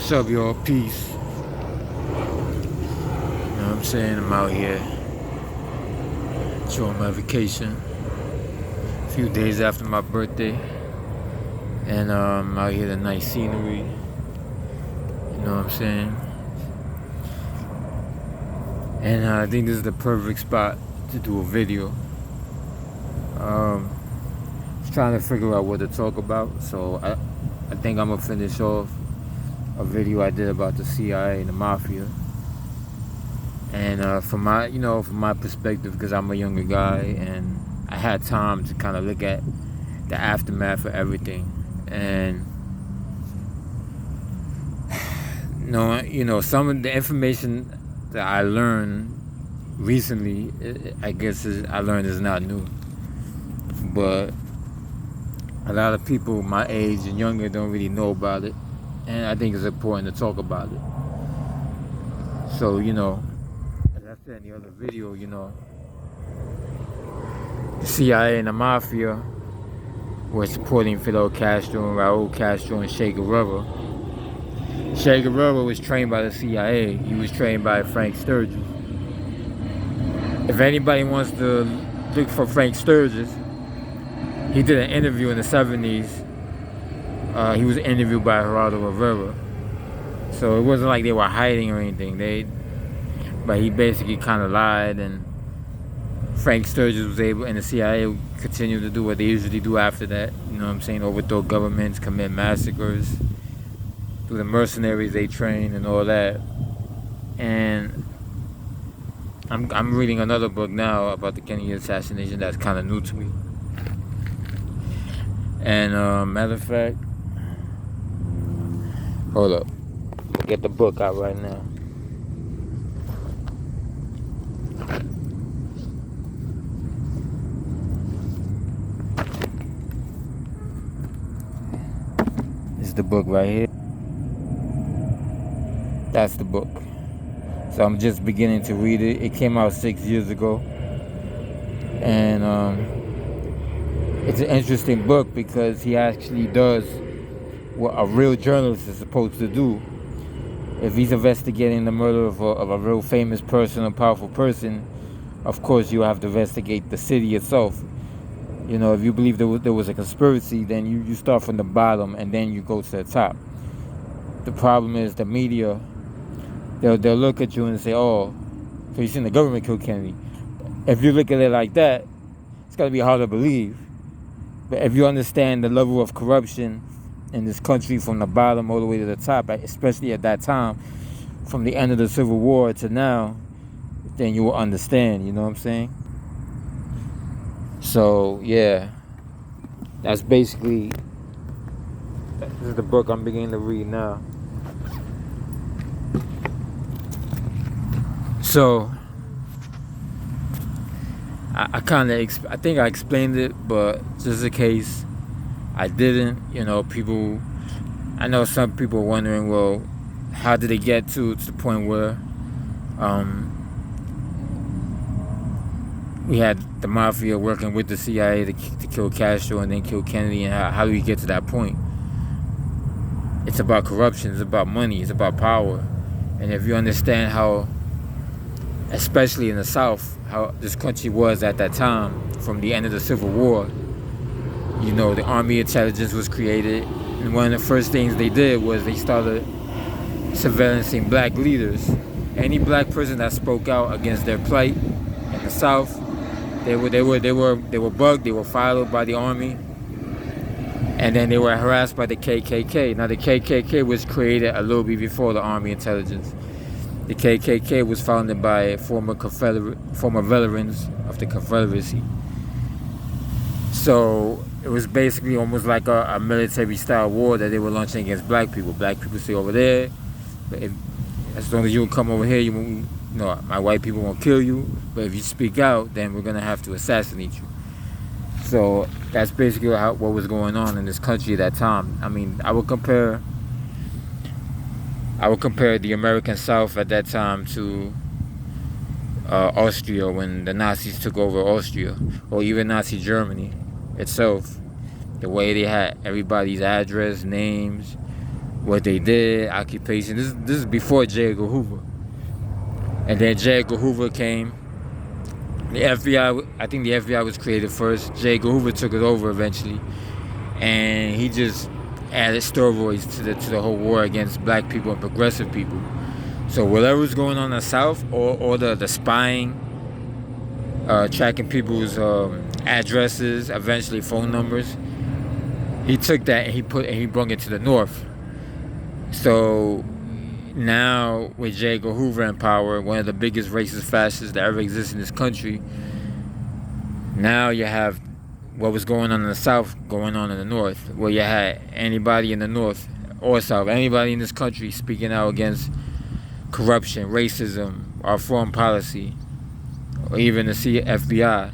What's up, y'all? Peace. You know what I'm saying? I'm out here enjoying my vacation. A few days after my birthday. And I'm out here, the nice scenery. You know what I'm saying? And I think this is the perfect spot to do a video. Just trying to figure out what to talk about. So I think I'm gonna finish off a video I did about the CIA and the mafia. And from my perspective, because I'm a younger guy and I had time to kind of look at the aftermath of everything. And some of the information that I learned recently, I guess I learned is not new. But a lot of people my age and younger don't really know about it. And I think it's important to talk about it. So, as I said in the other video, the CIA and the mafia were supporting Fidel Castro and Raul Castro and Che Guevara. Che Guevara was trained by the CIA. He was trained by Frank Sturgis. If anybody wants to look for Frank Sturgis, he did an interview in the 70s. He was interviewed by Geraldo Rivera. So it wasn't like they were hiding or anything. But he basically kind of lied, and Frank Sturgis was able, and the CIA continued to do what they usually do after that. You know what I'm saying? Overthrow governments, commit massacres, through the mercenaries they train and all that. And I'm reading another book now about the Kennedy assassination that's kind of new to me. And matter of fact, hold up, I'll get the book out right now. This is the book right here. That's the book. So I'm just beginning to read it. It came out 6 years ago. And it's an interesting book because he actually does what a real journalist is supposed to do. If he's investigating the murder of a real famous person, a powerful person, of course you have to investigate the city itself. If you believe there was a conspiracy, then you start from the bottom and then you go to the top. The problem is the media, they'll look at you and say, oh, so you seen the government kill Kennedy. If you look at it like that, it's got to be hard to believe. But if you understand the level of corruption in this country from the bottom all the way to the top, especially at that time, from the end of the Civil War to now, then you will understand, you know what I'm saying? So, yeah, that's basically, this is the book I'm beginning to read now. So, I think I explained it, but just in case I didn't, I know some people are wondering, well, how did it get to the point where we had the mafia working with the CIA to kill Castro and then kill Kennedy, and how do we get to that point? It's about corruption, it's about money, it's about power. And if you understand how, especially in the South, how this country was at that time, from the end of the Civil War, the Army intelligence was created, and one of the first things they did was they started surveillancing black leaders. Any black person that spoke out against their plight in the South, they were bugged, they were followed by the Army, and then they were harassed by the KKK. Now the KKK was created a little bit before the Army intelligence. The KKK was founded by former veterans of the Confederacy. So it was basically almost like a military-style war that they were launching against black people. Black people stay over there, but as long as you come over here, my white people won't kill you. But if you speak out, then we're gonna have to assassinate you. So that's basically what was going on in this country at that time. I mean, I would compare the American South at that time to Austria when the Nazis took over Austria, or even Nazi Germany itself. The way they had everybody's address, names, what they did, occupation. This is before J. Edgar Hoover. And then J. Edgar Hoover came. The FBI, I think the FBI was created first. J. Edgar Hoover took it over eventually, and he just added steroids to the whole war against black people and progressive people. So whatever was going on in the South, or the spying, tracking people's addresses, eventually phone numbers, he took that and he brought it to the North. So now with J. Edgar Hoover in power, one of the biggest racist fascists that ever exists in this country, now you have what was going on in the South going on in the North, where you had anybody in the North or South, anybody in this country speaking out against corruption, racism, our foreign policy, or even the FBI.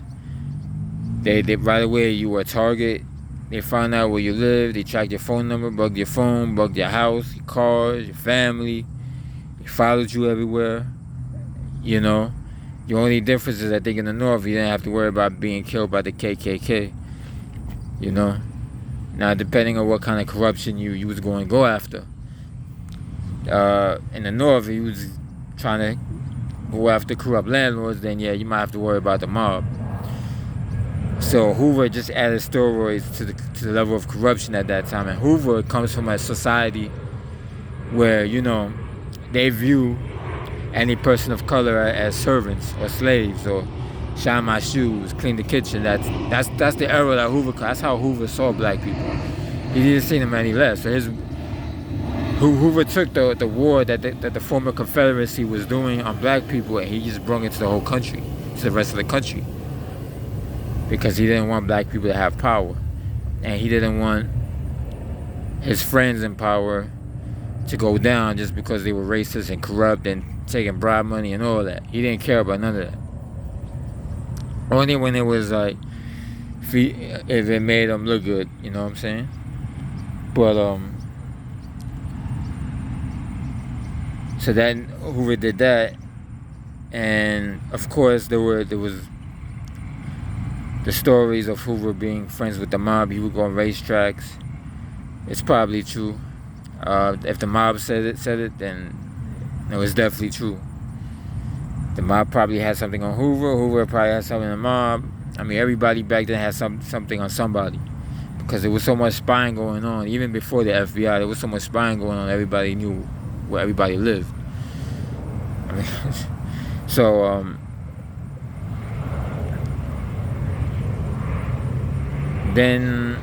They right away, you were a target. They found out where you live. They tracked your phone number, bugged your phone, bugged your house, your cars, your family. They followed you everywhere. You know, the only difference is I think in the North you didn't have to worry about being killed by the KKK. You know, now depending on what kind of corruption you was going to go after. In the North, he was trying to go after corrupt landlords. Then yeah, you might have to worry about the mob. So Hoover just added steroids to the level of corruption at that time. And Hoover comes from a society where, you know, they view any person of color as servants or slaves, or shine my shoes, clean the kitchen. That's the era that Hoover. That's how Hoover saw black people. He didn't see them any less. So Hoover took the war that the former Confederacy was doing on black people, and he just brought it to the whole country, to the rest of the country. Because he didn't want black people to have power. And he didn't want his friends in power to go down just because they were racist and corrupt and taking bribe money and all that. He didn't care about none of that. Only when it was like, if it made him look good, you know what I'm saying? But, so then Hoover did that. And, of course, there was the stories of Hoover being friends with the mob. He would go on racetracks. It's probably true. If the mob said it, then it was definitely true. The mob probably had something on Hoover. Hoover probably had something on the mob. I mean, everybody back then had something on somebody, because there was so much spying going on. Even before the FBI, there was so much spying going on. Everybody knew where everybody lived. I mean, so Then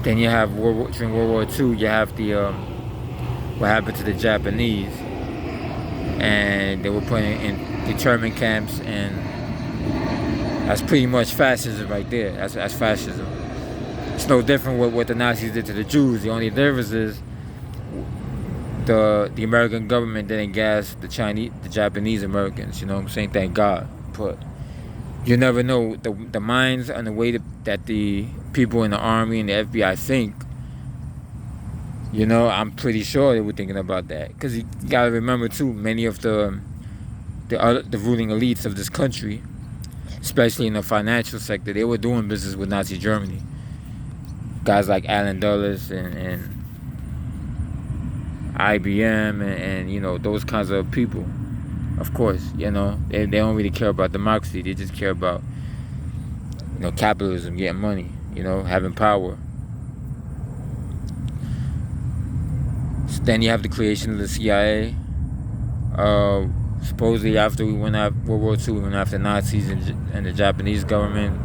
you have during World War II, you have the what happened to the Japanese, and they were put in internment camps, and that's pretty much fascism right there. That's fascism. It's no different with what the Nazis did to the Jews. The only difference is the American government didn't gas the Japanese Americans. You know what I'm saying? Thank God. But you never know the minds and the way that the people in the army and the FBI think. You know, I'm pretty sure they were thinking about that, because you gotta remember too, many of the ruling elites of this country, especially in the financial sector, they were doing business with Nazi Germany. Guys like Allen Dulles and IBM and you know, those kinds of people. Of course, you know, they don't really care about democracy. They just care about, you know, capitalism, getting money, you know, having power. So then you have the creation of the CIA. Supposedly after we went after World War II, we went after Nazis and the Japanese government.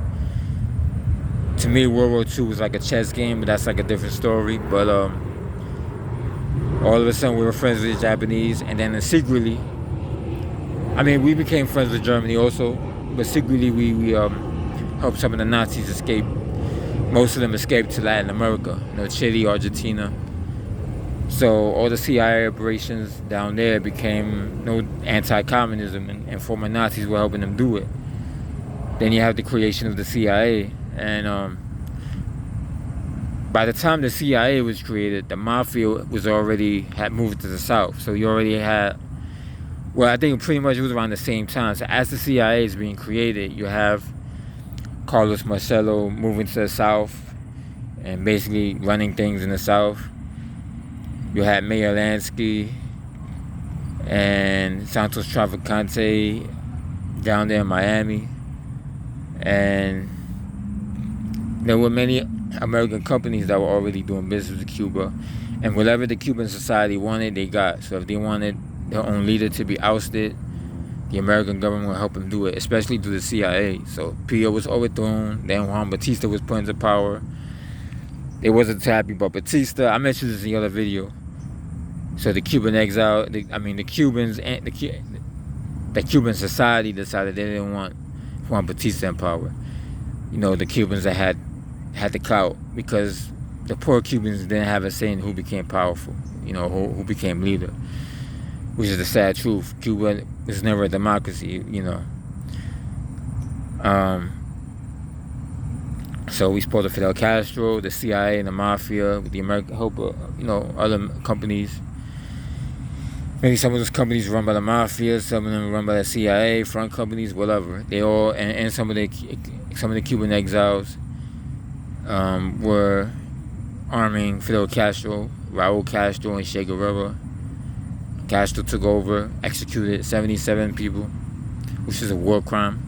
To me, World War II was like a chess game, but that's like a different story. But all of a sudden we were friends with the Japanese, and then secretly, I mean, we became friends with Germany also, but secretly we helped some of the Nazis escape. Most of them escaped to Latin America, you know, Chile, Argentina. So all the CIA operations down there became, you know, anti-communism, and former Nazis were helping them do it. Then you have the creation of the CIA, and by the time the CIA was created, the mafia had moved to the South. So you already had, well, I think pretty much it was around the same time. So as the CIA is being created, you have Carlos Marcello moving to the South and basically running things in the South. You had Mayor Lansky and Santos Traficante down there in Miami. And there were many American companies that were already doing business with Cuba. And whatever the Cuban society wanted, they got. So if they wanted their own leader to be ousted, the American government would help them do it, especially through the CIA. So Pio was overthrown. Then Juan Batista was put into power. They wasn't too happy about Batista. I mentioned this in the other video. So the Cuban exile, the Cubans and the Cuban society decided they didn't want Juan Batista in power. You know, the Cubans that had the clout, because the poor Cubans didn't have a say in who became powerful, you know, who became leader, which is the sad truth. Cuba was never a democracy, you know. So we supported Fidel Castro, the CIA and the Mafia, with the American help of, you know, other companies. Maybe some of those companies run by the Mafia, some of them run by the CIA, front companies, whatever. They all, and some of the Cuban exiles were arming Fidel Castro, Raul Castro, and Che Guevara. Castro took over, executed 77 people, which is a war crime,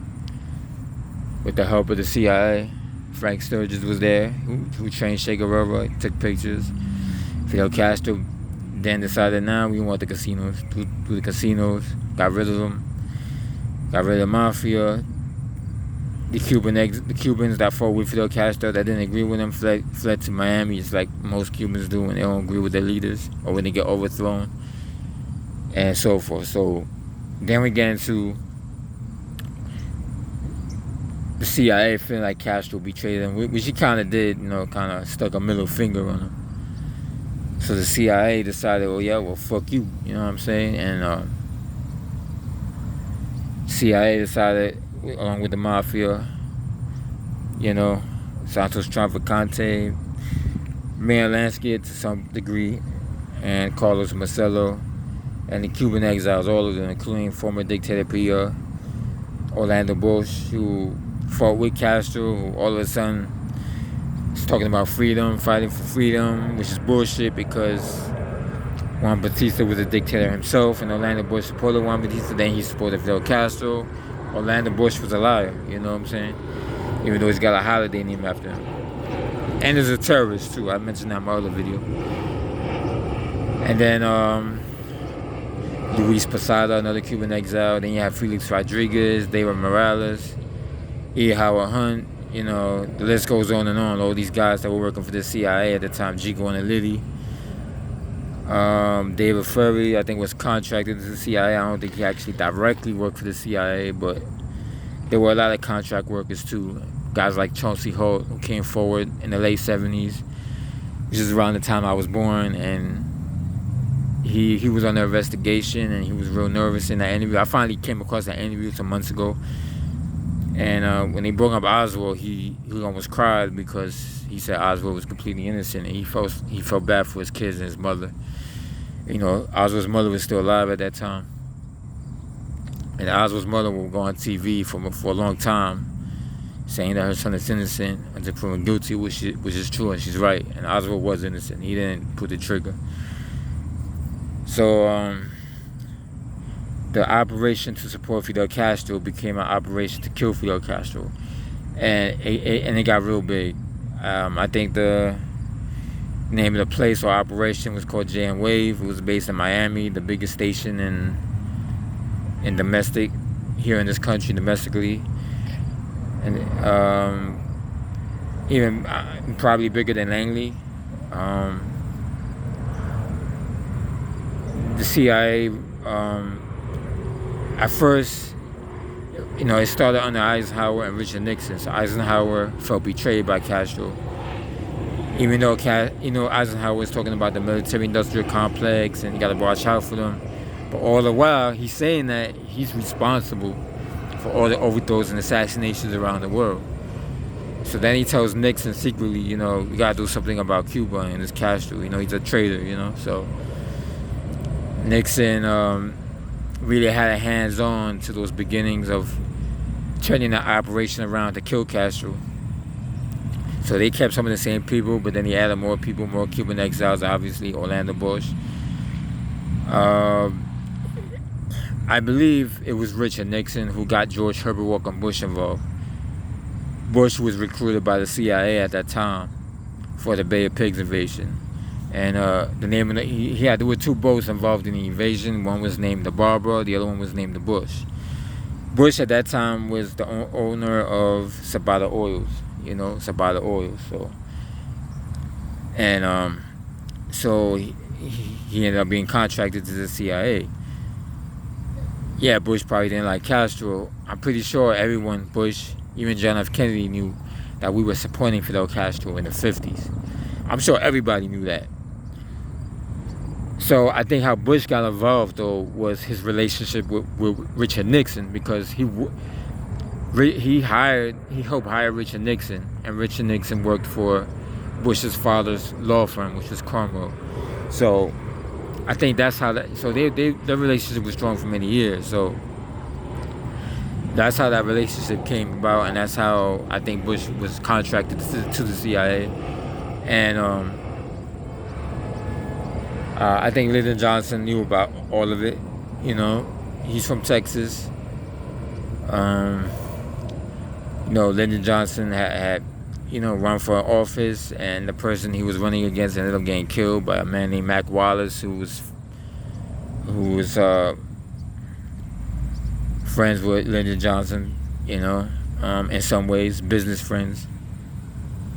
with the help of the CIA. Frank Sturgis was there, who trained Che Guevara, took pictures. Fidel Castro then decided, now we want the casinos. Through the casinos, got rid of them, got rid of the Mafia. The Cubans that fought with Fidel Castro, that didn't agree with him, fled to Miami, just like most Cubans do when they don't agree with their leaders or when they get overthrown, and so forth. So then we get into the CIA feeling like Castro betrayed them, which he kind of did, you know, kind of stuck a middle finger on him. So the CIA decided, oh yeah, well, fuck you, you know what I'm saying? And CIA decided, along with the Mafia, you know, Santos Traficante, Mayor Lansky to some degree, and Carlos Marcello, and the Cuban exiles, all of them, including former dictator Pio, Orlando Bush, who fought with Castro, who all of a sudden is talking about freedom, fighting for freedom, which is bullshit because Juan Batista was a dictator himself, and Orlando Bush supported Juan Batista, then he supported Fidel Castro. Orlando Bush was a liar, you know what I'm saying? Even though he's got a holiday named after him. And he's a terrorist too, I mentioned that in my other video. And then Luis Posada, another Cuban exile. Then you have Felix Rodriguez, David Morales, E. Howard Hunt, you know, the list goes on and on. All these guys that were working for the CIA at the time, Gigo and Liddy. David Ferry, I think, was contracted to the CIA. I don't think he actually directly worked for the CIA, but there were a lot of contract workers too. Guys like Chauncey Holt, who came forward in the late 70s, which is around the time I was born, and he was under investigation, and he was real nervous in that interview. I finally came across that interview some months ago, and when they brought up Oswald, he almost cried because he said Oswald was completely innocent, and he felt bad for his kids and his mother. You know, Oswald's mother was still alive at that time, and Oswald's mother would go on TV for a long time, saying that her son is innocent until proven guilty, which is true, and she's right. And Oswald was innocent; he didn't pull the trigger. So the operation to support Fidel Castro became an operation to kill Fidel Castro, and it got real big. I think the name of the place or operation was called JM Wave. It was based in Miami, the biggest station in domestic here in this country, domestically, and even probably bigger than Langley. The CIA, at first, you know, it started under Eisenhower and Richard Nixon. So Eisenhower felt betrayed by Castro. Even though, Eisenhower was talking about the military-industrial complex and you got to watch out for them. But all the while, he's saying that he's responsible for all the overthrows and assassinations around the world. So then he tells Nixon secretly, you know, we got to do something about Cuba and this Castro. You know, he's a traitor, you know. So Nixon really had a hands-on to those beginnings of turning the operation around to kill Castro. So they kept some of the same people, but then he added more people, more Cuban exiles, obviously, Orlando Bush. I believe it was Richard Nixon who got George Herbert Walker Bush involved. Bush was recruited by the CIA at that time for the Bay of Pigs invasion. And the name of there were 2 boats involved in the invasion. One was named the Barbara, the other one was named the Bush. Bush at that time was the owner of Sabata Oils, Sabata Oils. So he ended up being contracted to the CIA. Yeah, Bush probably didn't like Castro. I'm pretty sure everyone, Bush, even John F. Kennedy, knew that we were supporting Fidel Castro in the 50s. I'm sure everybody knew that. So I think how Bush got involved, though, was his relationship with Richard Nixon, because he helped hire Richard Nixon, and Richard Nixon worked for Bush's father's law firm, which was Cromwell. So I think that's how their relationship was strong for many years. So that's how that relationship came about, and that's how I think Bush was contracted to the CIA. And I think Lyndon Johnson knew about all of it. He's from Texas. Lyndon Johnson had run for office, and the person he was running against ended up getting killed by a man named Mac Wallace, who was friends with Lyndon Johnson, in some ways, business friends.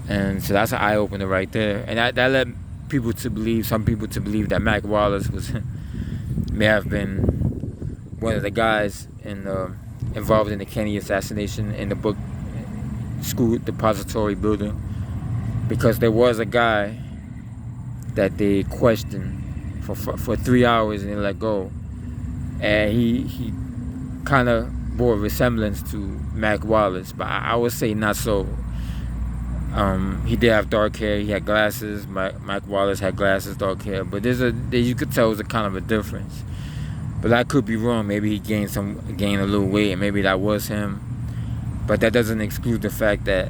And so that's an eye-opener right there. And that led some people to believe that Mac Wallace may have been one of the guys involved in the Kennedy assassination in the book school depository building, because there was a guy that they questioned for 3 hours and they let go, and he kind of bore a resemblance to Mac Wallace, but I would say not so. He did have dark hair. He had glasses. Mac Wallace had glasses, dark hair. But you could tell it was a kind of a difference. But I could be wrong. Maybe he gained a little weight, and maybe that was him. But that doesn't exclude the fact that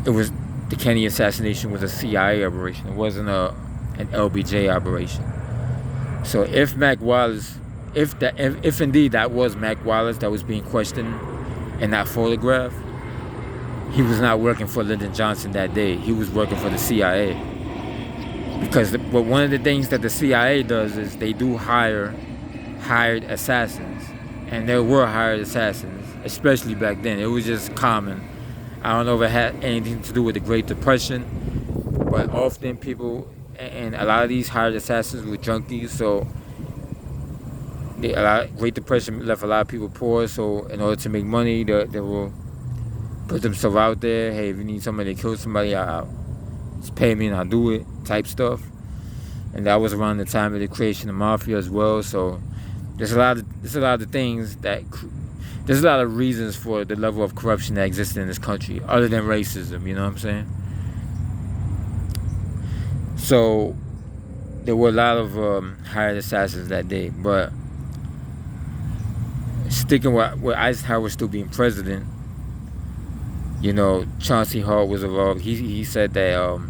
the Kennedy assassination was a CIA operation. It wasn't an LBJ operation. So if Mac Wallace, if indeed that was Mac Wallace that was being questioned in that photograph, he was not working for Lyndon Johnson that day. He was working for the CIA. Because one of the things that the CIA does is they do hire hired assassins. And there were hired assassins, especially back then. It was just common. I don't know if it had anything to do with the Great Depression, but often people, and a lot of these hired assassins were junkies, so Great Depression left a lot of people poor, so in order to make money, they will put themselves out there. Hey, if you need somebody to kill somebody, just pay me and I'll do it, type stuff. And that was around the time of the creation of Mafia as well, so there's a lot of things there's a lot of reasons for the level of corruption that existed in this country, other than racism, you know what I'm saying? So there were a lot of hired assassins that day, but sticking with Eisenhower still being president, Chauncey Hall was involved. He said that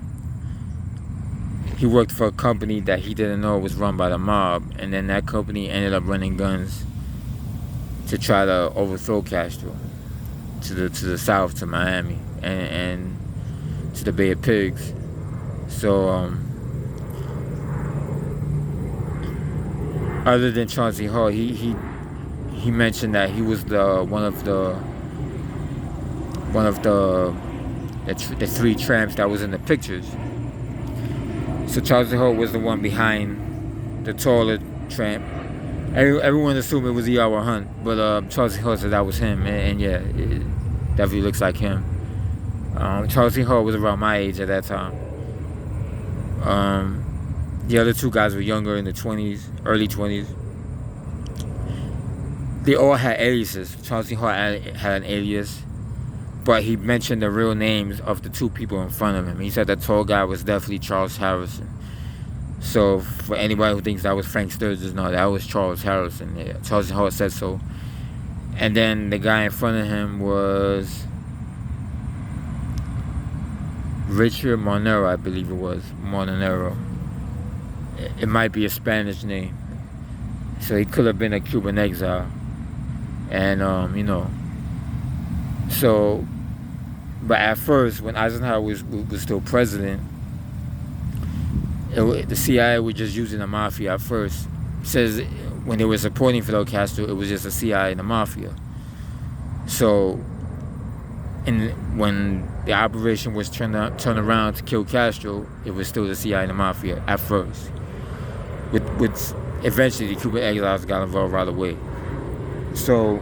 he worked for a company that he didn't know was run by the mob, and then that company ended up running guns to try to overthrow Castro to the south, to Miami, and to the Bay of Pigs. So other than Chauncey Hall, he mentioned that he was one of the three tramps that was in the pictures. So Chauncey Hall was the one behind the taller tramp. Everyone assumed it was E.R. Hunt, but Chauncey Hall said that was him, and yeah, it definitely looks like him. Chauncey Hall was around my age at that time. The other two guys were younger, in the 20s, early 20s. They all had aliases. Chauncey Hall had an alias, but he mentioned the real names of the two people in front of him. He said the tall guy was definitely Charles Harrison. So for anybody who thinks that was Frank Sturgis, no, that was Charles Harrison. Yeah, Chauncey Hall said so. And then the guy in front of him was Richard Monero, I believe it was Monero. It might be a Spanish name, so he could have been a Cuban exile, and so. But at first, when Eisenhower was still president, the CIA was just using the mafia at first. It says when they were supporting Fidel Castro, it was just the CIA and the mafia. So, when the operation was turned around to kill Castro, it was still the CIA and the mafia at first. With eventually the Cuban exiles got involved right away. So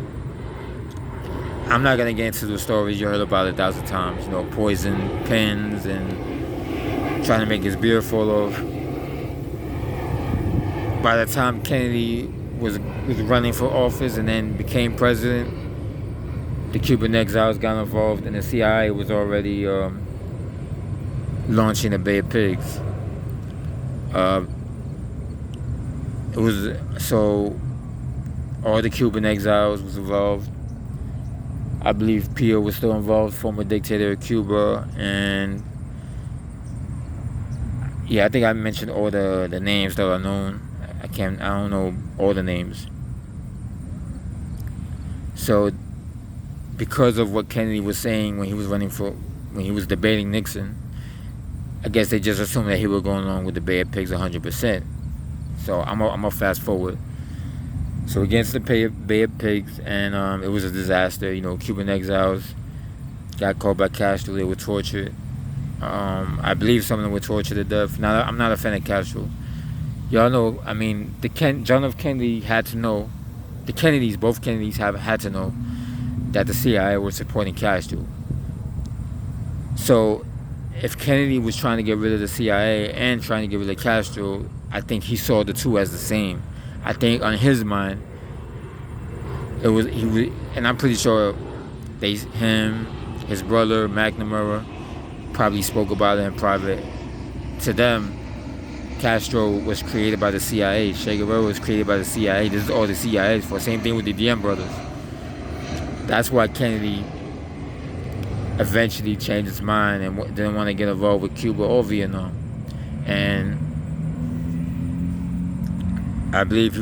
I'm not gonna get into the stories you heard about 1,000 times. Poison pens and trying to make his beer fall off. By the time Kennedy was running for office and then became president, the Cuban exiles got involved, and the CIA was already launching the Bay of Pigs. It was so all the Cuban exiles was involved. I believe Pio was still involved, former dictator of Cuba, and yeah, I think I mentioned all the names that are known. I don't know all the names. So, because of what Kennedy was saying when he was debating Nixon, I guess they just assumed that he was going along with the Bay of Pigs 100%. So I'm gonna fast forward. So against the Bay of Pigs, and it was a disaster. Cuban exiles got caught by Castro. They were tortured. I believe some of them were tortured to death. Now, I'm not a fan of Castro. Y'all know, John F. Kennedy had to know, both Kennedys had to know that the CIA was supporting Castro. So if Kennedy was trying to get rid of the CIA and trying to get rid of Castro, I think he saw the two as the same. I think on his mind, and I'm pretty sure his brother McNamara probably spoke about it in private. To them, Castro was created by the CIA. Che Guevara was created by the CIA. This is all the CIA is for. Same thing with the Diem brothers. That's why Kennedy eventually changed his mind and didn't want to get involved with Cuba or Vietnam. And I believe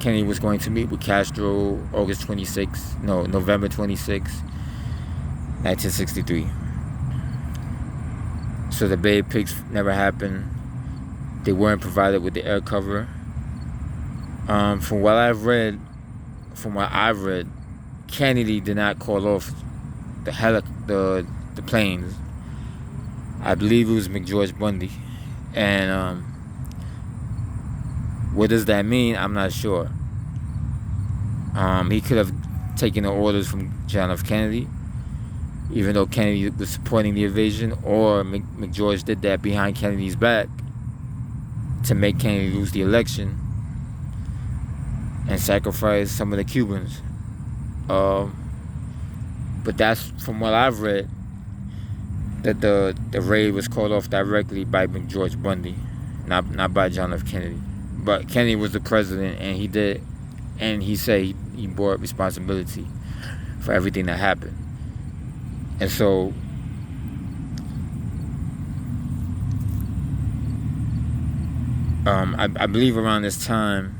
Kennedy was going to meet with Castro November 26, 1963. So the Bay of Pigs never happened. They weren't provided with the air cover. From what I've read, Kennedy did not call off the planes. I believe it was McGeorge Bundy, and what does that mean? I'm not sure. He could have taken the orders from John F. Kennedy, even though Kennedy was supporting the invasion, or McGeorge did that behind Kennedy's back to make Kennedy lose the election and sacrifice some of the Cubans. But that's from what I've read, that the raid was called off directly by McGeorge Bundy, not by John F. Kennedy. But Kennedy was the president, and he said he bore responsibility for everything that happened. And so I believe around this time,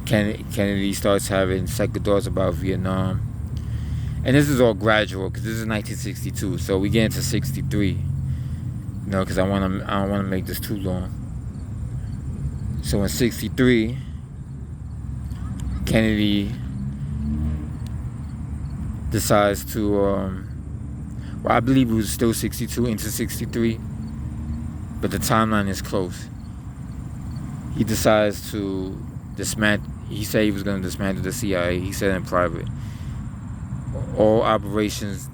Kennedy starts having second thoughts about Vietnam. And this is all gradual, because this is 1962, so we get into 63. Because I don't want to make this too long. So in 63, Kennedy decides to, I believe it was still 62 into 63, but the timeline is close. He decides to he said he was going to dismantle the CIA. He said in private, all operations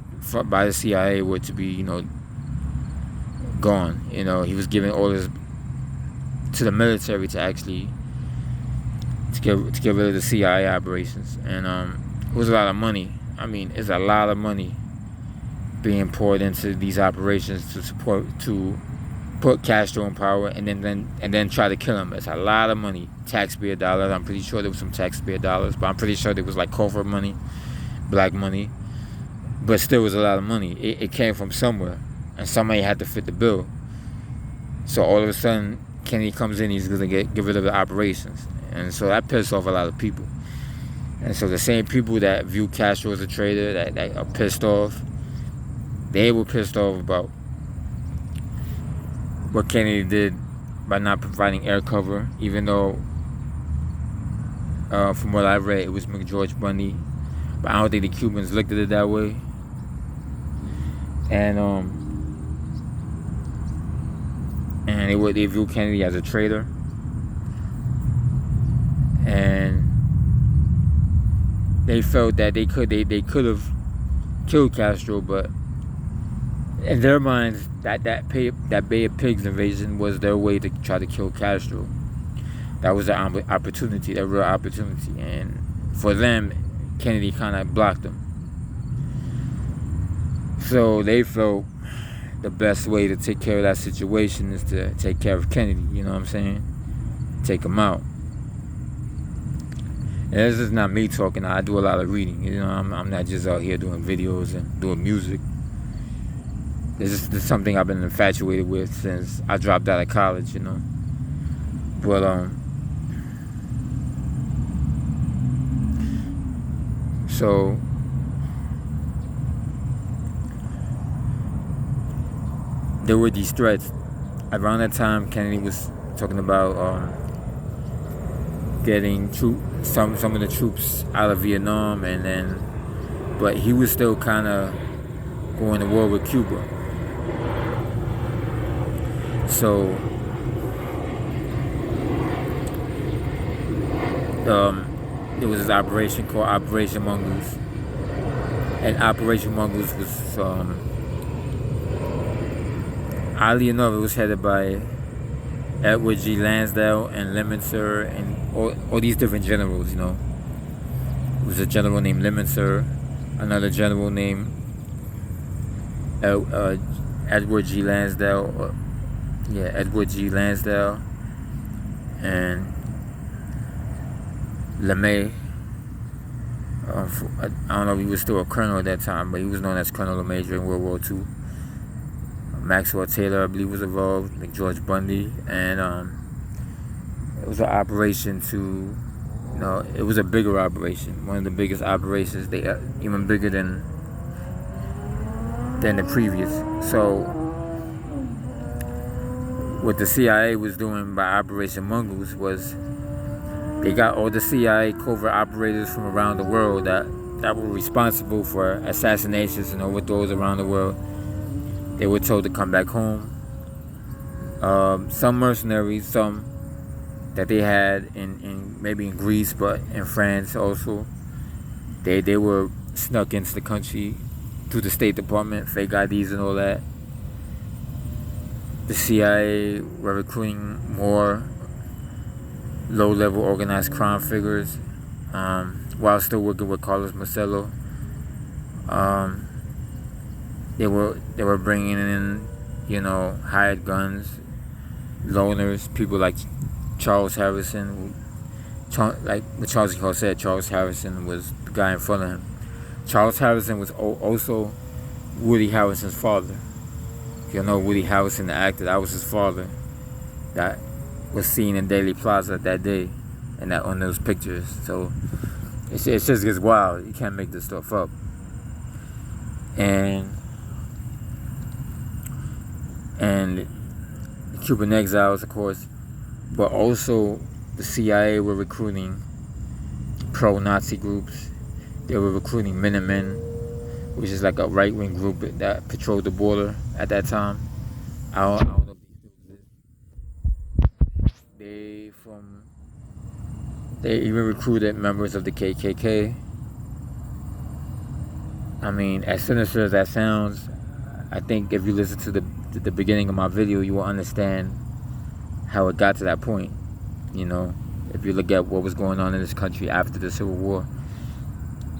by the CIA were to be, gone. He was giving orders to the military to actually get rid of the CIA operations, and it was a lot of money. It's a lot of money being poured into these operations to put Castro in power, and then try to kill him. It's a lot of money, taxpayer dollars. I'm pretty sure there was some taxpayer dollars, but I'm pretty sure there was like corporate money, black money but still was a lot of money. It came from somewhere, and somebody had to fit the bill. So all of a sudden, Kennedy comes in, he's gonna get rid of the operations, and so that pissed off a lot of people. And so the same people that view Castro as a traitor, that are pissed off, they were pissed off about what Kennedy did by not providing air cover, even though, from what I read, it was McGeorge Bundy. But I don't think the Cubans looked at it that way. And they view Kennedy as a traitor. And they felt that they could have killed Castro, but in their minds, that Bay of Pigs invasion was their way to try to kill Castro. That was the opportunity, that real opportunity, and for them, Kennedy kind of blocked them. So they felt the best way to take care of that situation is to take care of Kennedy. You know what I'm saying? Take him out. And this is not me talking. I do a lot of reading. You know, I'm not just out here doing videos and doing music. This is something I've been infatuated with since I dropped out of college, you know. But so there were these threats. Around that time, Kennedy was talking about getting some of the troops out of Vietnam, but he was still kind of going to war with Cuba. So there was this operation called Operation Mongoose, and Operation Mongoose was oddly enough, it was headed by Edward G. Lansdale and Lemonster and all these different generals, you know. It was a general named Lemonster, another general named Edward G. Lansdale, Edward G. Lansdale, and LeMay. I don't know if he was still a colonel at that time, but he was known as Colonel LeMay in World War II. Maxwell Taylor, I believe, was involved, like George Bundy, and it was an operation to, you know, it was a bigger operation, one of the biggest operations, even bigger than the previous. So what the CIA was doing by Operation Mongoose was they got all the CIA covert operators from around the world that were responsible for assassinations and overthrows around the world. They were told to come back home. Some mercenaries, some that they had in maybe in Greece, but in France also, they were snuck into the country through the State Department, fake IDs and all that. The CIA were recruiting more low-level organized crime figures while still working with Carlos Marcello. They were bringing in, you know, hired guns, loners, people like Charles Harrison. Like what Charles Hall said, Charles Harrison was the guy in front of him. Charles Harrison was also Woody Harrelson's father. If you know Woody Harrelson, the actor, that was his father. That was seen in Daily Plaza that day, and that on those pictures. So it just gets wild. You can't make this stuff up. And the Cuban exiles, of course, but also the CIA were recruiting pro-Nazi groups. They were recruiting Minutemen, which is like a right-wing group that patrolled the border at that time. I don't know if they still exist. They even recruited members of the KKK. I mean, as sinister as that sounds, I think if you listen to the beginning of my video, you will understand how it got to that point. You know, if you look at what was going on in this country after the Civil War,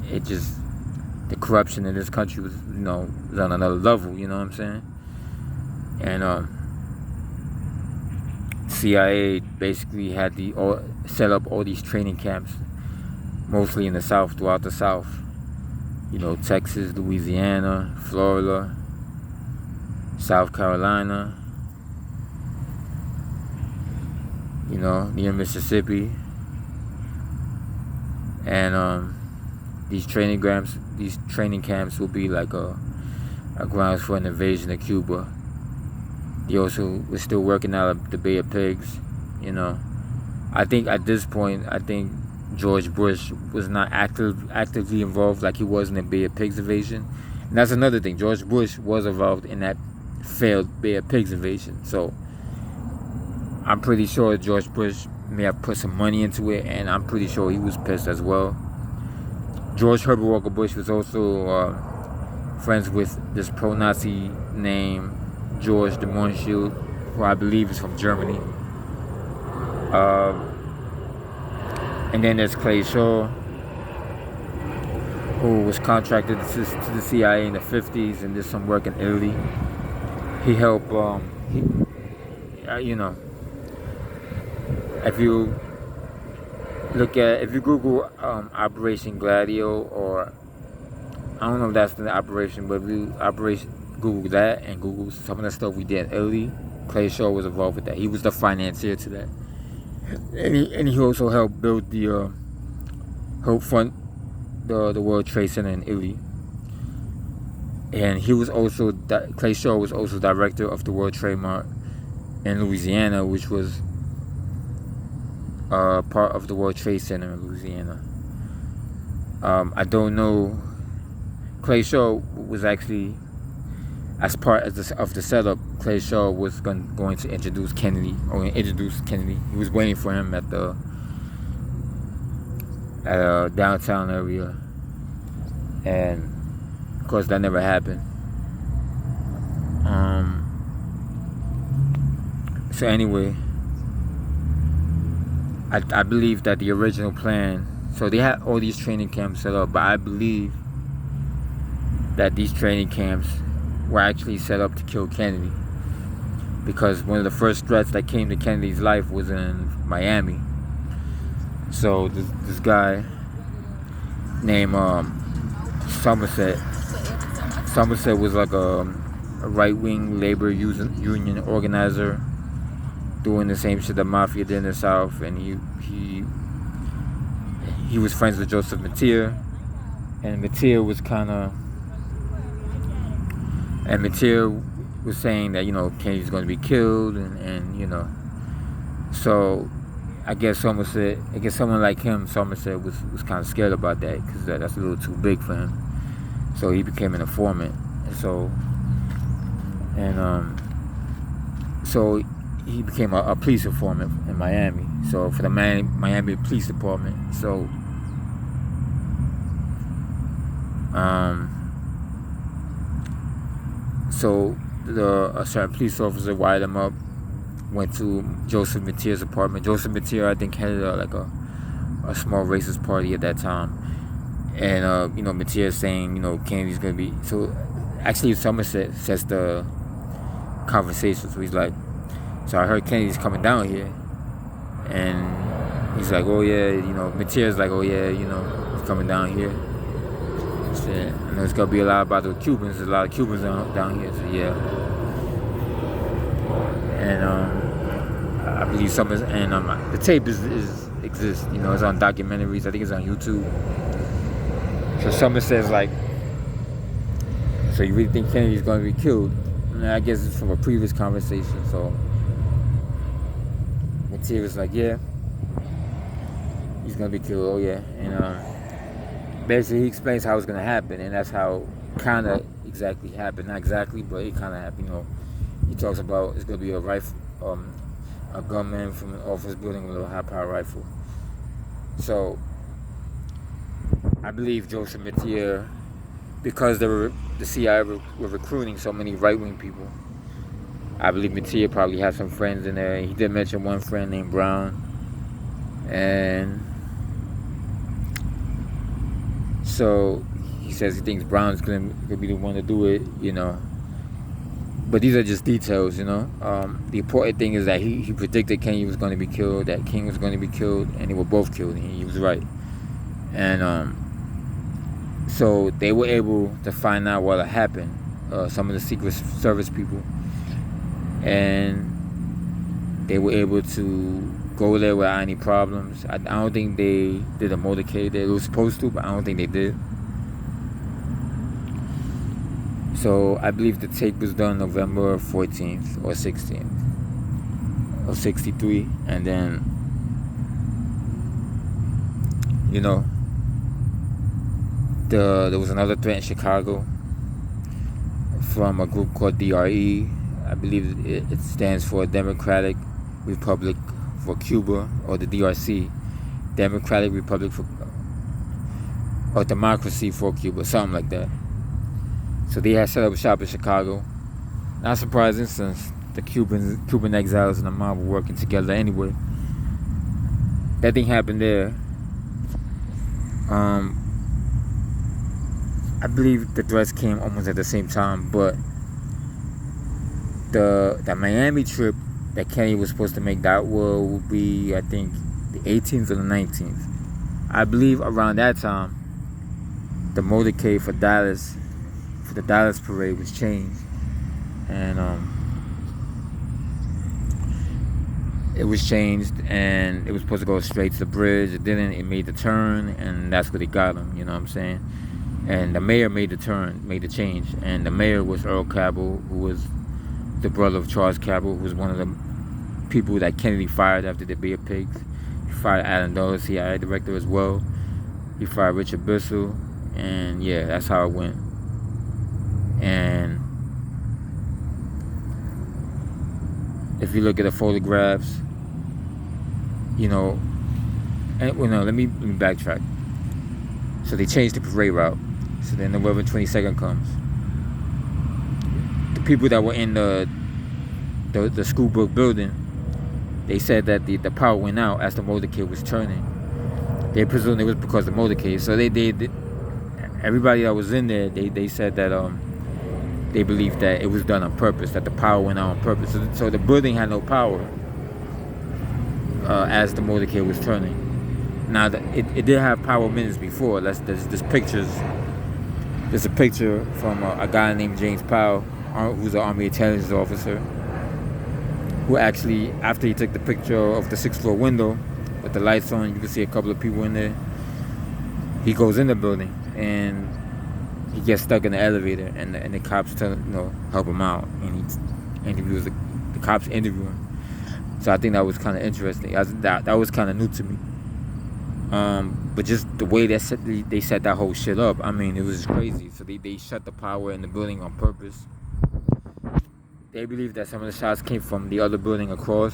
the corruption in this country was, you know, was on another level. You know what I'm saying? And CIA basically had set up all these training camps, mostly in the South, throughout the South, Texas, Louisiana, Florida, South Carolina, near Mississippi. And these training camps will be like a grounds for an invasion of Cuba. They also were still working out of the Bay of Pigs. I think at this point, George Bush was not actively involved like he was in the Bay of Pigs invasion. And that's another thing. George Bush was involved in that failed Bay of Pigs invasion. So I'm pretty sure George Bush may have put some money into it, and I'm pretty sure he was pissed as well. George Herbert Walker Bush was also friends with this pro-Nazi named George de Mohrenschildt, who I believe is from Germany. And then there's Clay Shaw, who was contracted to the CIA in the 50s and did some work in Italy. He helped, if you Google Operation Gladio, or I don't know if that's the operation, but if you Google that and Google some of the stuff we did in Italy, Clay Shaw was involved with that. He was the financier to that. And he also helped build fund the World Trade Center in Italy. And Clay Shaw was also director of the World Trade Mart in Louisiana, which was part of the World Trade Center in Louisiana. I don't know. Clay Shaw was actually, as part of the setup, Clay Shaw was going to introduce Kennedy. He was waiting for him at the downtown area, and of course that never happened. So anyway, I believe that the original plan, so they had all these training camps set up, but I believe that these training camps were actually set up to kill Kennedy, because one of the first threats that came to Kennedy's life was in Miami. So this guy named Somerset was like a right-wing labor union organizer doing the same shit the mafia did in the South, and he was friends with Joseph Mathieu, and Mathieu was saying that Kennedy's going to be killed, and so I guess someone like him, Somerset, was kind of scared about that, because that's a little too big for him. So he became an informant, so he became a police informant in Miami. So for the Miami Police Department. So a certain police officer wired him up, went to Joseph Mathieu's apartment. Joseph Mathieu, I think, headed a small racist party at that time. And, Mathieu saying, Kennedy's going to be... So, actually, Somerset sets the conversation. So he's like, so I heard Kennedy's coming down here. And he's like, oh, yeah, Mathieu's like, oh, yeah, he's coming down here. So, there's going to be a lot about the Cubans. There's a lot of Cubans down here. So, yeah. And, I believe the tape exists, it's on documentaries. I think it's on YouTube. So Somerset's like, so you really think Kennedy's going to be killed? And I guess it's from a previous conversation. So Mathieu's like, yeah, he's going to be killed. Oh yeah. And basically he explains how it's going to happen, and that's how kind of exactly happened. Not exactly, but it kind of happened. He talks about it's going to be a gunman from an office building with a high-power rifle. So I believe Joseph Mathieu, because the CIA were recruiting so many right-wing people, I believe Mathieu probably had some friends in there. He did mention one friend named Brown. And so he says he thinks Brown's going to be the one to do it, But these are just details, The important thing is that he predicted Kennedy was going to be killed, that King was going to be killed, and they were both killed, and he was right. And So they were able to find out what had happened. Some of the Secret Service people, and they were able to go there without any problems. I don't think they did a motorcade. They were supposed to, but I don't think they did. So I believe the take was done November 14th or 16th of 63. And then, you know, there was another threat in Chicago from a group called DRE. I believe it stands for Democratic Republic for Cuba, or the DRC, Democratic Republic for, or Democracy for Cuba, something like that. So they had set up a shop in Chicago. Not surprising, since the Cuban exiles and the mob were working together anyway. That thing happened there. I believe the threats came almost at the same time, but the Miami trip that Kennedy was supposed to make, that would be, I think, the 18th or the 19th. I believe around that time, the motorcade for Dallas, for the Dallas parade, was changed, and it was changed, and it was supposed to go straight to the bridge. It didn't. It made the turn, and that's what they got him. You know what I'm saying? And the mayor made the turn, made the change, and the mayor was Earl Cabell, who was the brother of Charles Cabell, who was one of the people that Kennedy fired after the Bay of Pigs. He fired Alan Dulles, CIA director, as well. He fired Richard Bissell, and yeah, that's how it went. And if you look at the photographs, you know, and well, no, let me backtrack. So they changed the parade route. So then November 22nd comes. The people that were in the school book building, they said that the power went out as the motorcade was turning. They presumed it was because of the motorcade. So they everybody that was in there, they said that they believed that it was done on purpose, that the power went out on purpose. So the building had no power as the motorcade was turning. Now it did have power minutes before. There's pictures. There's a picture from a guy named James Powell, who's an Army intelligence officer, who actually, after he took the picture of the 6th floor window with the lights on, you can see a couple of people in there. He goes in the building and he gets stuck in the elevator, and the cops help him out, and he interviews the cops interview him. So I think that was kind of interesting. That was kind of new to me. But just the way they set that whole shit up, I mean, it was crazy. So they shut the power in the building on purpose. They believe that some of the shots came from the other building across,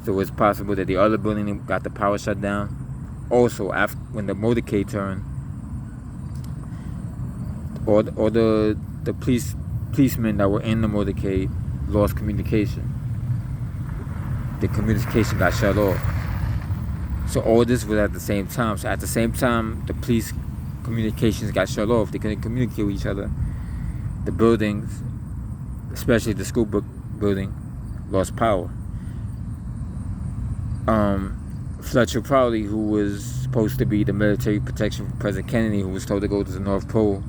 so it's possible that the other building got the power shut down. Also, when the motorcade turned, or the policemen that were in the motorcade lost communication. The communication got shut off. So all this was at the same time. So at the same time, the police communications got shut off. They couldn't communicate with each other. The buildings, especially the school book building, lost power. Fletcher Crowley, who was supposed to be the military protection for President Kennedy, who was told to go to the North Pole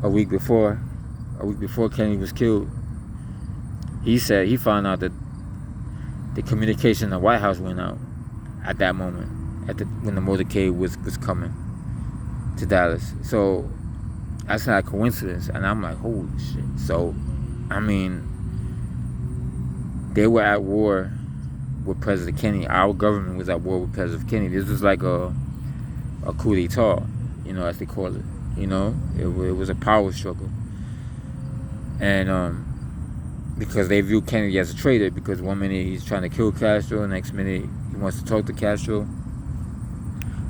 a week before Kennedy was killed, he said he found out that the communication in the White House went out at that moment, when the motorcade was coming to Dallas. So that's not a coincidence. And I'm like, holy shit. So, I mean, they were at war with President Kennedy. Our government was at war with President Kennedy. This was like a coup d'etat, as they call it. It was a power struggle. And because they view Kennedy as a traitor, because one minute he's trying to kill Castro, next minute he wants to talk to Castro.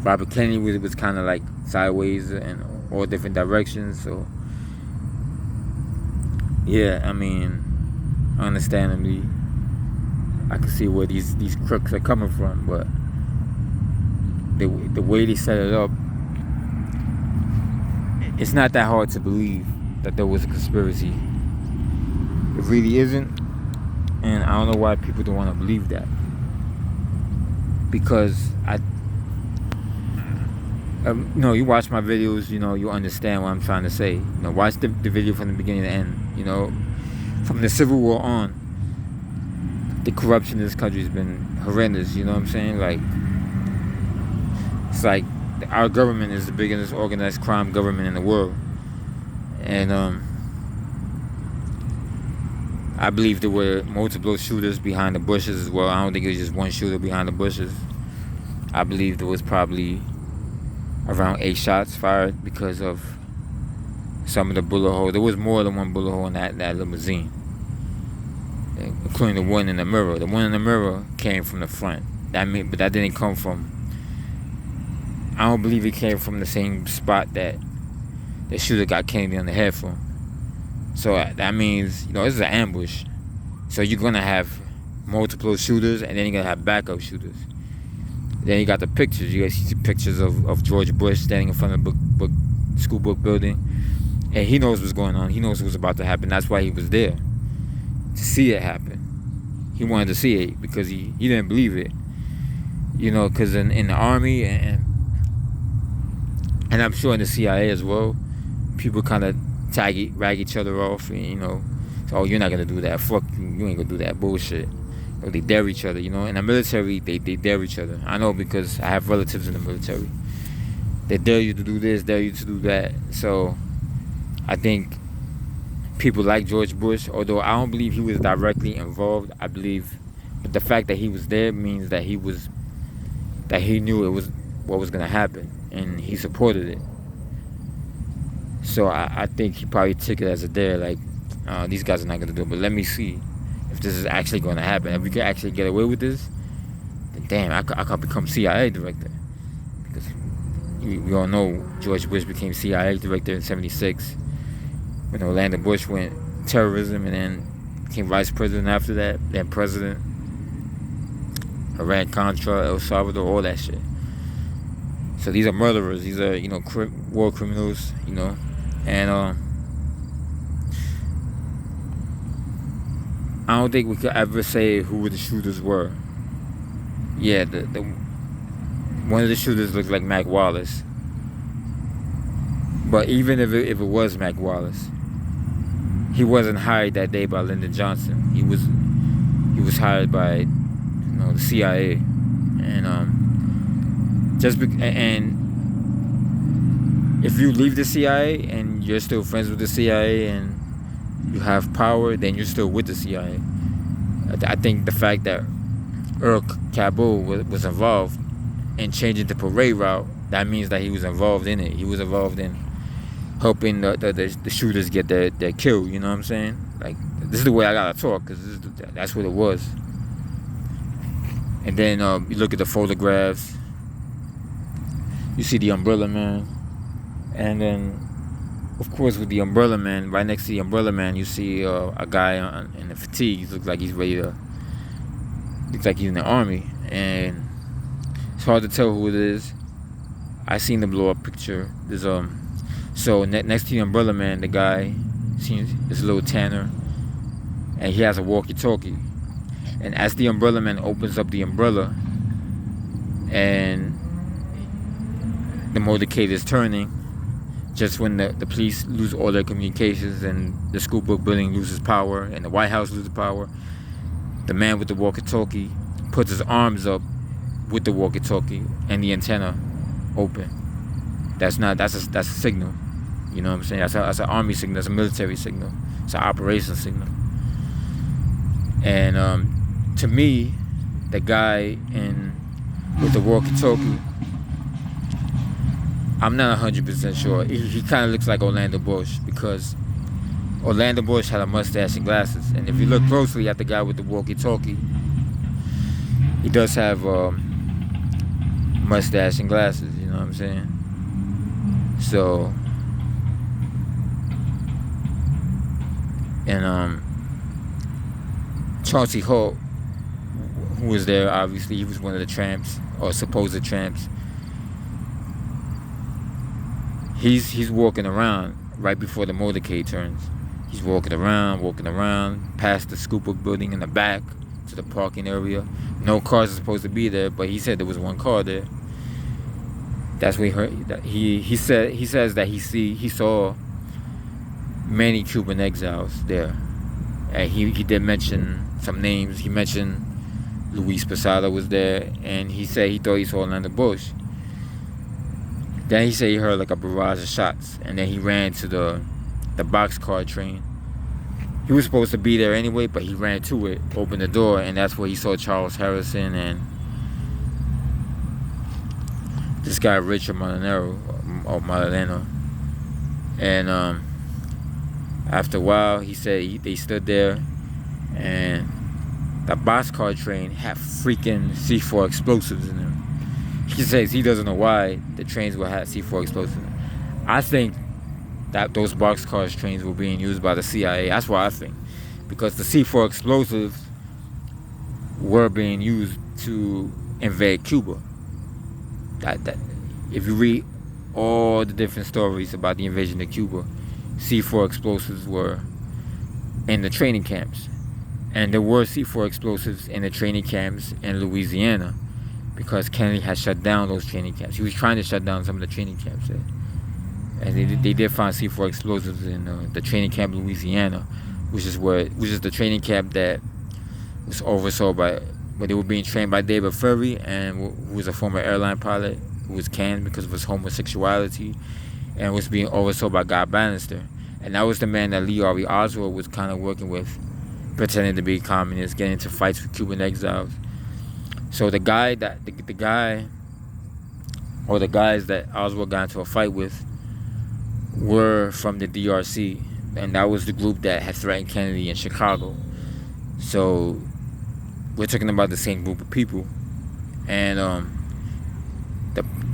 Robert Kennedy was kind of like sideways in all different directions. So yeah, I mean, understandably, I can see where these crooks are coming from, but the way they set it up, it's not that hard to believe that there was a conspiracy. It really isn't, and I don't know why people don't want to believe that. Because No, you watch my videos, you understand what I'm trying to say. Watch the video from the beginning to end. From the Civil War on, the corruption in this country has been horrendous. You know what I'm saying? Like, it's like our government is the biggest organized crime government in the world, and I believe there were multiple shooters behind the bushes as well. I don't think it was just one shooter behind the bushes. I believe there was probably around 8 shots fired because of some of the bullet holes. There was more than one bullet hole in that limousine, including the one in the mirror. The one in the mirror came from the front. But that didn't come from. I don't believe it came from the same spot that the shooter got Kennedy on the head from. So that means, this is an ambush. So you're gonna have multiple shooters, and then you're gonna have backup shooters. Then you got the pictures. You guys see pictures of George Bush standing in front of the school book building, and he knows what's going on. He knows what's about to happen. That's why he was there, to see it happen. He wanted to see it because he didn't believe it. Because in the army and I'm sure in the CIA as well, people kind of rag each other off, and so, oh, you're not gonna do that. Fuck you ain't gonna do that bullshit. They dare each other, In the military, they dare each other. I know because I have relatives in the military. They dare you to do this, dare you to do that. So I think people like George Bush, although I don't believe he was directly involved, but the fact that he was there means that he knew it was what was gonna happen, and he supported it. So I think he probably took it as a dare, like, these guys are not gonna do it, but let me see if this is actually going to happen. If we can actually get away with this, then damn, I could become CIA director. Because we all know George Bush became CIA director in '76 when Orlando Bush went terrorism, and then became vice president after that, then president. Iran-Contra, El Salvador, all that shit. So these are murderers. These are, war criminals, and I don't think we could ever say who the shooters were. Yeah, the one of the shooters looks like Mac Wallace. But even if it was Mac Wallace, he wasn't hired that day by Lyndon Johnson. He was hired by the CIA, and and if you leave the CIA and you're still friends with the CIA and you have power, then you're still with the CIA. I think the fact that Earl Kabul was involved in changing the parade route, that means that he was involved in it. He was involved in helping the shooters get their kill. You know what I'm saying? Like, this is the way I gotta talk, because that's what it was. And then you look at the photographs. You see the Umbrella Man, and then, of course, with the Umbrella Man, right next to the Umbrella Man, you see a guy in the fatigues. Looks like he's ready to. Looks like he's in the army, and it's hard to tell who it is. I seen the blow up picture. There's so next to the Umbrella Man, the guy seems this little tanner, and he has a walkie-talkie. And as the Umbrella Man opens up the umbrella, and the motorcade is turning, just when the police lose all their communications, and the school book building loses power, and the White House loses power, the man with the walkie-talkie puts his arms up with the walkie-talkie and the antenna open. That's a signal. You know what I'm saying? That's an army signal. That's a military signal. It's an operation signal. And to me, the guy with the walkie-talkie, I'm not 100% sure. He kind of looks like Orlando Bush, because Orlando Bush had a mustache and glasses. And if you look closely at the guy with the walkie-talkie, he does have mustache and glasses. You know what I'm saying? So, and Chauncey Hall, who was there, obviously, he was one of the tramps, or supposed tramps. He's walking around right before the motorcade turns. He's walking around, past the school book building in the back to the parking area. No cars are supposed to be there, but he said there was one car there. That's what he heard. He says that he saw many Cuban exiles there, and he did mention some names. He mentioned Luis Posada was there, and he said he thought he saw Orlando Bush. Then he said he heard like a barrage of shots, and then he ran to the boxcar train. He was supposed to be there anyway, but he ran to it, opened the door, and that's where he saw Charles Harrison and this guy Richard Molinero. And after a while, he said they stood there, and the boxcar train had freaking C4 explosives in them. He says he doesn't know why the trains will have C4 explosives in them. I think that those boxcar trains were being used by the CIA. That's what I think, because the C4 explosives were being used to invade Cuba. That if you read all the different stories about the invasion of Cuba, C4 explosives were in the training camps, and there were C4 explosives in the training camps in Louisiana, because Kennedy had shut down those training camps. He was trying to shut down some of the training camps there. And they did find C4 explosives in the training camp in Louisiana, which is the training camp that was oversaw by, where they were being trained by David Ferry, and who was a former airline pilot who was canned because of his homosexuality, and was being oversaw by Guy Bannister. And that was the man that Lee Harvey Oswald was kind of working with, pretending to be communist, getting into fights with Cuban exiles. So the guy or the guys that Oswald got into a fight with were from the DRC, and that was the group that had threatened Kennedy in Chicago. So we're talking about the same group of people. And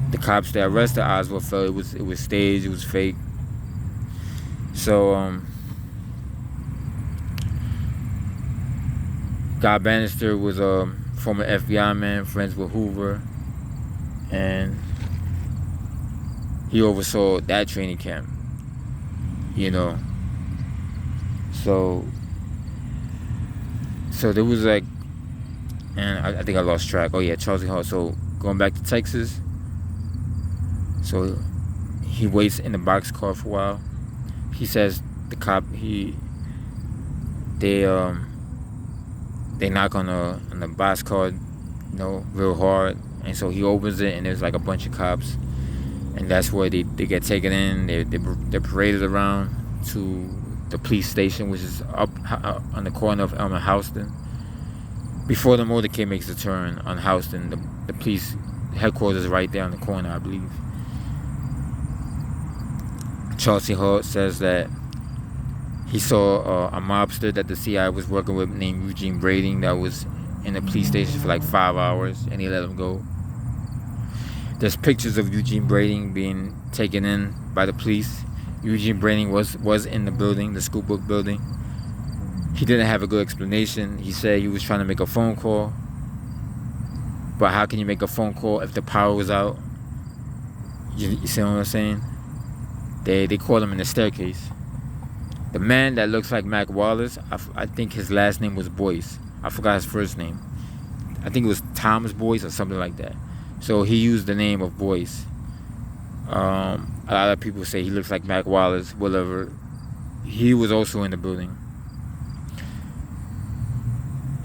the cops that arrested Oswald felt it was staged, it was fake. So Guy Bannister was a former FBI man, friends with Hoover, and he oversaw that training camp, So there was like, and I think I lost track. Oh yeah, Charles Hall. So going back to Texas, so he waits in the boxcar for a while. He says the cop they knock on the boxcar, real hard, and so he opens it, and there's like a bunch of cops, and that's where they get taken in. They're paraded around to the police station, which is up on the corner of Elm and Houston. Before the motorcade makes the turn on Houston, the police headquarters is right there on the corner, I believe. Charles Hall says that he saw a mobster that the CIA was working with named Eugene Brading that was in the police station for like 5 hours, and he let him go. There's pictures of Eugene Brading being taken in by the police. Eugene Brading was in the building, the school book building. He didn't have a good explanation. He said he was trying to make a phone call. But how can you make a phone call if the power was out? You see what I'm saying? They called him in the staircase. The man that looks like Mac Wallace, I think his last name was Boyce. I forgot his first name. I think it was Thomas Boyce or something like that. So he used the name of Boyce. A lot of people say he looks like Mac Wallace, whatever. He was also in the building.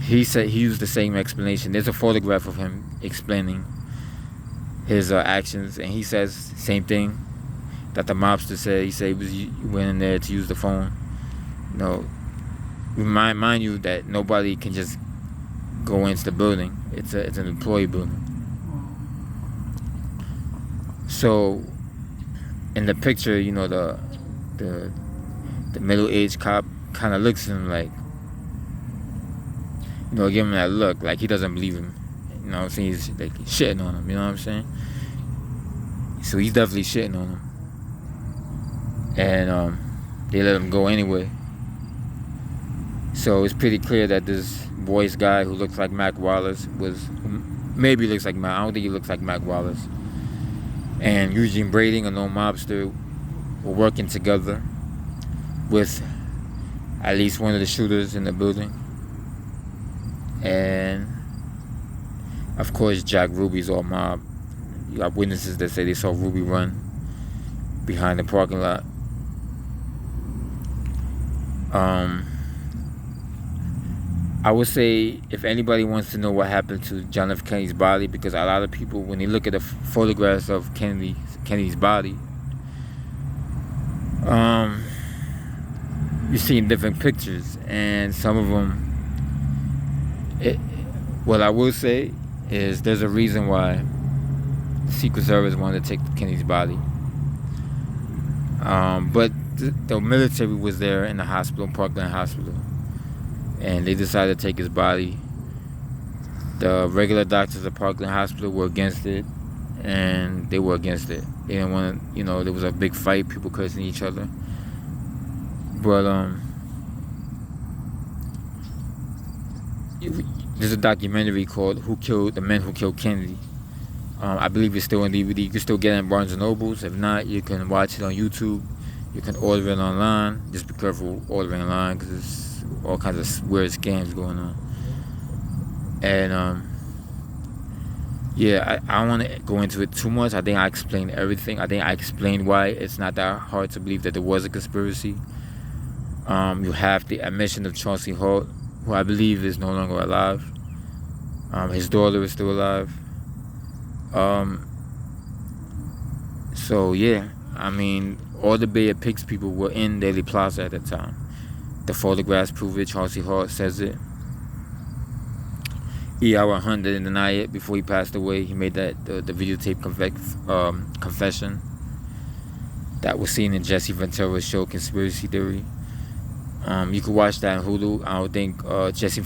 He said he used the same explanation. There's a photograph of him explaining his actions, and he says same thing that the mobster said. He said he went in there to use the phone. Mind you that nobody can just go into the building. It's an employee building. So in the picture, the middle-aged cop kind of looks at him like, give him that look like he doesn't believe him. You know what I'm saying? He's like shitting on him, you know what I'm saying? So he's definitely shitting on him. And they let him go anyway. So it's pretty clear that this Boyce guy who looks like Mac Wallace maybe looks like Mac. I don't think he looks like Mac Wallace. And Eugene Brading, a known mobster, were working together with at least one of the shooters in the building. And of course Jack Ruby's all mob. You got witnesses that say they saw Ruby run behind the parking lot. I would say if anybody wants to know what happened to John F. Kennedy's body, because a lot of people, when they look at the photographs of Kennedy's body, you're seeing different pictures, and some of them, what I will say is there's a reason why the Secret Service wanted to take Kennedy's body. But the military was there in the hospital, Parkland Hospital, and they decided to take his body. The regular doctors at Parkland Hospital were against it, and they were against it. They didn't want to, there was a big fight, people cursing each other. But there's a documentary called "The Men Who Killed Kennedy." I believe it's still on DVD. You can still get it in Barnes and Nobles. If not, you can watch it on YouTube. You can order it online. Just be careful ordering online, because there's all kinds of weird scams going on. And I don't want to go into it too much. I think I explained everything. I think I explained why it's not that hard to believe that there was a conspiracy. You have the admission of Chauncey Hall, who I believe is no longer alive. His daughter is still alive. So yeah, I mean, all the Bay of Pigs people were in Dealey Plaza at the time. The photographs prove it. Chauncey Hall says it. E.R. Hunt didn't deny it before he passed away. He made the videotape confession that was seen in Jesse Ventura's show Conspiracy Theory. You can watch that on Hulu. I don't think Jesse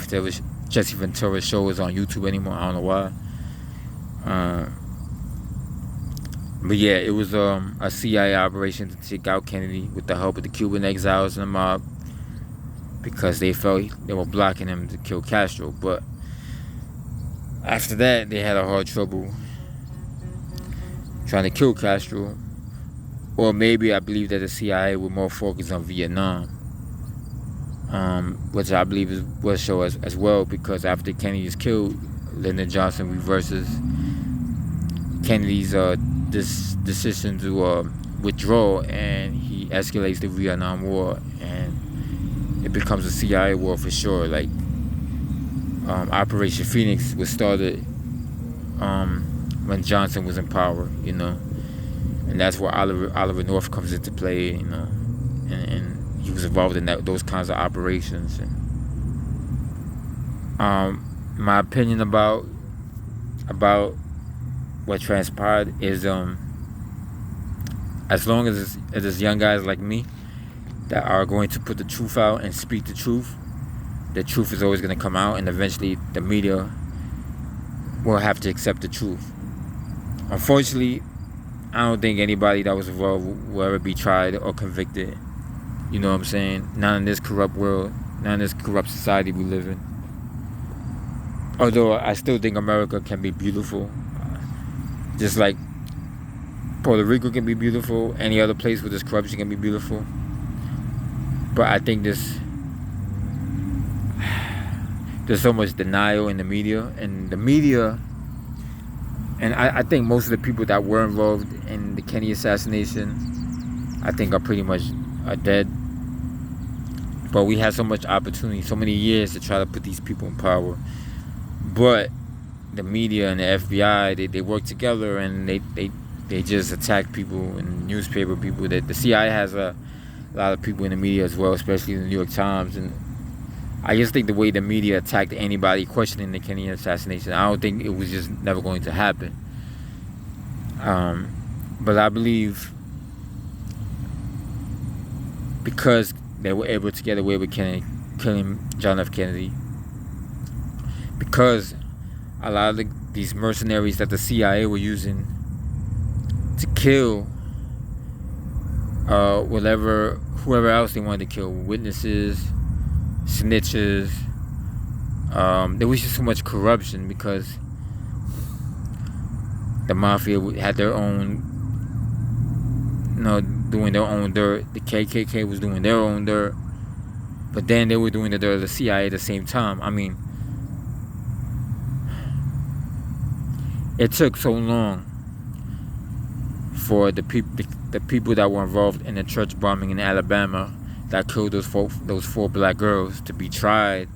Ventura's show is on YouTube anymore. I don't know why. But yeah, it was a CIA operation to take out Kennedy with the help of the Cuban exiles and the mob, because they felt they were blocking him to kill Castro. But after that, they had a hard trouble trying to kill Castro. Or maybe I believe that the CIA were more focused on Vietnam, which I believe was show as well, because after Kennedy is killed, Lyndon Johnson reverses Kennedy's decision to withdraw, and he escalates the Vietnam War, and it becomes a CIA war for sure. Like Operation Phoenix was started when Johnson was in power, and that's where Oliver North comes into play, and he was involved in those kinds of operations. And my opinion about what transpired is, as long as it's young guys like me that are going to put the truth out and speak the truth is always going to come out, and eventually the media will have to accept the truth. Unfortunately, I don't think anybody that was involved will ever be tried or convicted. You know what I'm saying? Not in this corrupt world, not in this corrupt society we live in. Although I still think America can be beautiful. Just like Puerto Rico can be beautiful, any other place with this corruption can be beautiful. But I think there's so much denial in the media. And I think most of the people that were involved in the Kennedy assassination, I think are pretty much dead. But we had so much opportunity, so many years to try to put these people in power. But the media and the FBI, they work together, and they just attack people, and newspaper people. That the CIA has a lot of people in the media as well, especially the New York Times. And I just think the way the media attacked anybody questioning the Kennedy assassination, I don't think it was just never going to happen. But I believe because they were able to get away with killing John F. Kennedy, because a lot of these mercenaries that the CIA were using to kill whoever else they wanted to kill, witnesses, snitches, there was just so much corruption, because the mafia had their own, doing their own dirt. The KKK was doing their own dirt, but then they were doing the dirt of the CIA at the same time. I mean, it took so long for the people that were involved in the church bombing in Alabama that killed those four black girls to be tried.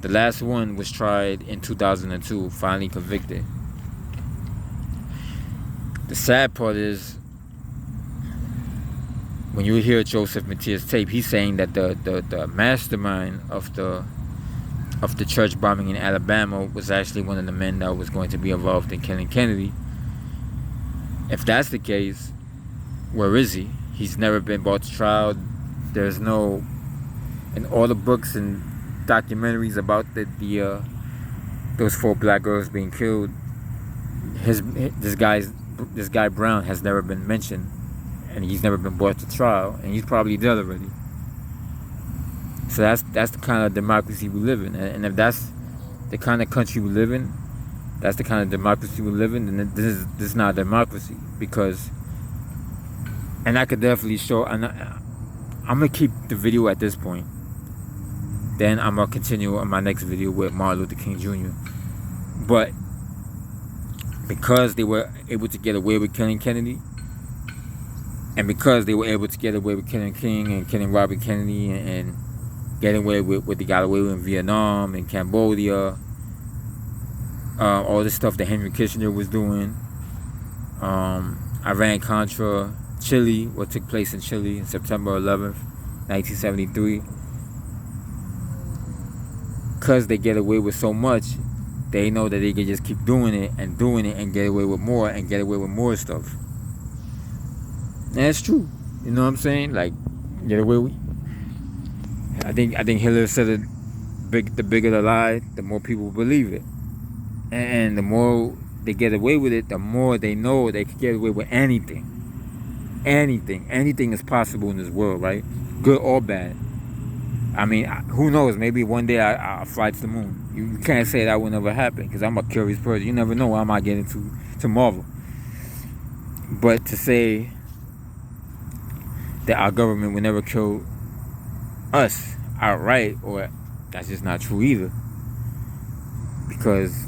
The last one was tried in 2002, finally convicted. The sad part is, when you hear Joseph Matia's tape, he's saying that the mastermind of the church bombing in Alabama was actually one of the men that was going to be involved in killing Kennedy. If that's the case, where is he? He's never been brought to trial. There's no, in all the books and documentaries about those four black girls being killed, this guy Brown has never been mentioned, and he's never been brought to trial, and he's probably dead already. So that's the kind of democracy we live in, and if that's the kind of country we live in, that's the kind of democracy we live in, then this is not a democracy. Because, and I could definitely show, and I'm gonna keep the video at this point. Then I'm gonna continue on my next video with Martin Luther King Jr. But because they were able to get away with killing Kennedy, and because they were able to get away with killing King and killing Robert Kennedy and getting away with what they got away with in Vietnam and Cambodia, all the stuff that Henry Kissinger was doing, Iran-Contra, Chile, what took place in Chile on September 11th, 1973. Because they get away with so much, they know that they can just keep doing it and get away with more and get away with more stuff. And that's true. You know what I'm saying? Like, get away with. I think Hitler said it. The bigger the lie, the more people believe it. And the more they get away with it, the more they know they can get away with anything. Anything is possible in this world, right? Good or bad. I mean, who knows? Maybe one day I'll fly to the moon. You can't say that will never happen, because I'm a curious person. You never know what I might get into tomorrow. But to say that our government will never kill us outright, or that's just not true either. Because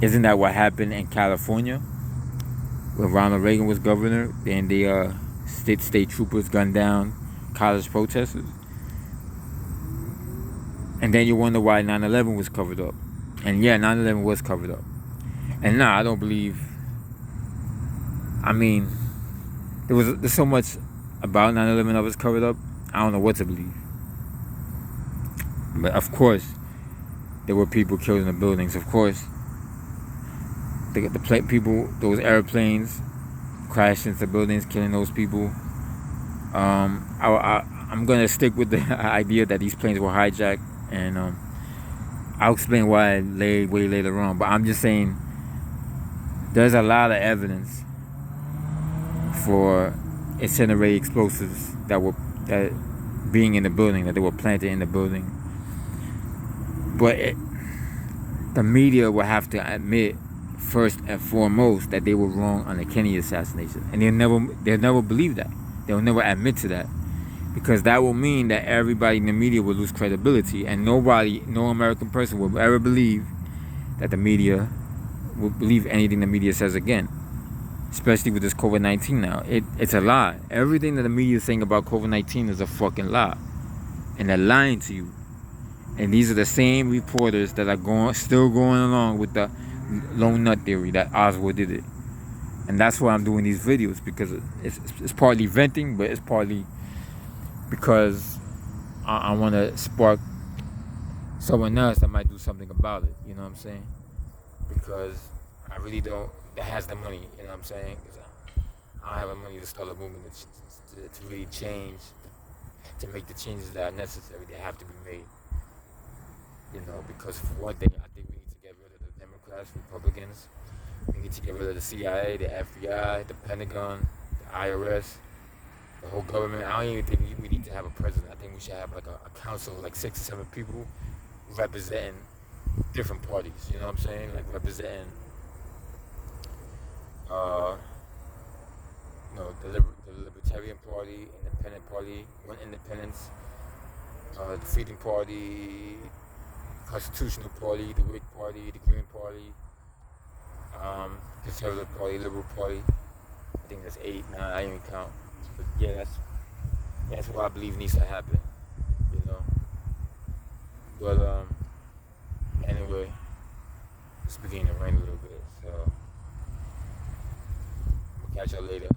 isn't that what happened in California when Ronald Reagan was governor? And the state troopers gunned down college protesters. And then you wonder why 9/11 was covered up. And yeah, 9/11 was covered up. And I don't believe. I mean, there's so much about 9/11 that was covered up. I don't know what to believe. But of course, there were people killed in the buildings. Of course, people, those airplanes crashed into buildings, killing those people. I'm gonna stick with the idea that these planes were hijacked, and I'll explain why way later on. But I'm just saying, there's a lot of evidence for incendiary explosives that being in the building, that they were planted in the building. But the media will have to admit first and foremost that they were wrong on the Kennedy assassination, and they'll never believe that. They'll never admit to that, because that will mean that everybody in the media will lose credibility, and no American person will ever believe that the media will believe anything the media says again. Especially with this COVID-19 now. It's a lie. Everything that the media is saying about COVID-19 is a fucking lie. And they're lying to you. And these are the same reporters that are still going along with the lone nut theory that Oswald did it. And that's why I'm doing these videos, because it's partly venting, but it's partly because I want to spark someone else that might do something about it. You know what I'm saying? Because I really don't. That has the money, you know what I'm saying? Because I don't have the money to start a movement to really change, to make the changes that are necessary, that have to be made. You know, because for one thing, I think we need to get rid of the Democrats, Republicans. We need to get rid of the CIA, the FBI, the Pentagon, the IRS, the whole government. I don't even think we need to have a president. I think we should have like a council of like 6 or 7 people representing different parties. You know what I'm saying? Like representing the Libertarian Party, Independent Party, One Independence, the Freedom Party, Constitutional Party, the Whig Party, the Green Party, Conservative Party, Liberal Party, I think that's 8, 9. I didn't even count. But yeah, that's what I believe needs to happen. You know. But anyway, it's beginning to rain a little bit, so we'll catch y'all later.